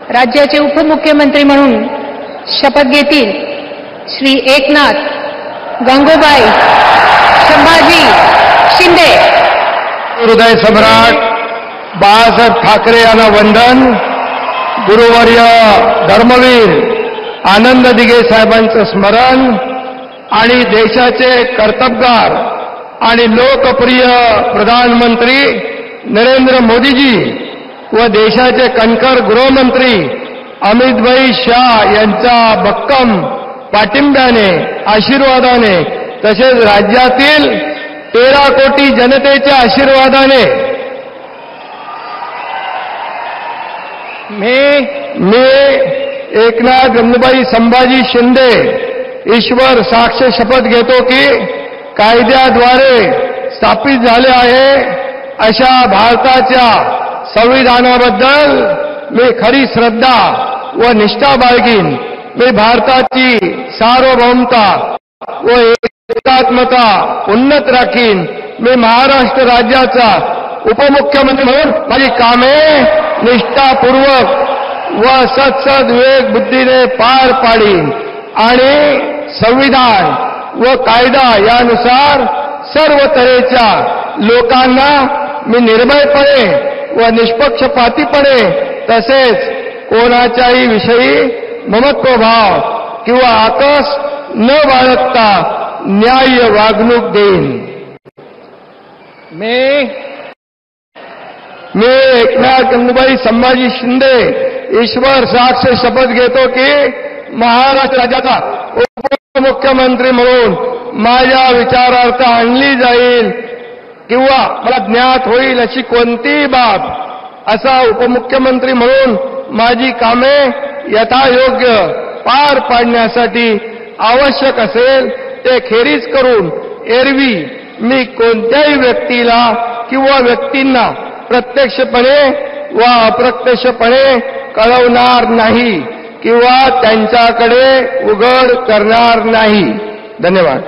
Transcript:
राज्याचे उपमुख्यमंत्री म्हणून शपथ घेतील श्री एकनाथ गंगूबाई संभाजी शिंदे। हृदय सम्राट बाळासाहेब ठाकरे यांना वंदन। गुरुवर्य धर्मवीर आनंद दिघे साहेबांचं स्मरण आणि देशाचे कर्तबगार आणि लोकप्रिय प्रधानमंत्री नरेंद्र मोदीजी व देशाचे कणखर गृहमंत्री अमितभाई शाह यांच्या भक्कम पाठिंब्याने आशीर्वादाने तसेच राज्यातील 13 कोटी जनतेच्या आशीर्वादाने मी एकनाथ गंगूबाई संभाजी शिंदे ईश्वर साक्ष शपथ घेतो की कायद्याद्वारे स्थापित झाले आहे अशा भारताच्या संविधानाबद्दल मी खरी श्रद्धा व निष्ठा बाळगीन। मी भारताची सार्वभौमता व एकात्मता उन्नत राखीन। मी महाराष्ट्र राज्याचा उपमुख्यमंत्री म्हणून माझी कामे निष्ठापूर्वक व सत्सद्विवेक बुद्धीने पार पाडीन आणि संविधान व कायदा यानुसार सर्व तऱ्हेच्या लोकांना मी निर्भयपणे व निष्पक्षपातीपणे तसेच कोणाच्याही विषयी ममत्वभाव किंवा आकस न बाळगता न्याय्य वागणूक देईन। मी एकनाथ गंगूबाई संभाजी शिंदे ईश्वर साक्ष शपथ घेतो की महाराष्ट्र राज्याचा उपमुख्यमंत्री म्हणून माझ्या विचारार्थ आणली जाईल किंवा मला ज्ञात होईल अशी कोणतीही बाब असा उपमुख्यमंत्री म्हणून माझी कामे यथायोग्य पार पाडण्यासाठी आवश्यक असेल ते खेरीज करून एरवी मी कोणत्याही व्यक्तीला किंवा व्यक्तींना प्रत्यक्षपणे व अप्रत्यक्षपणे कळवणार नाही किंवा त्यांच्याकडे उघड करणार नाही। धन्यवाद।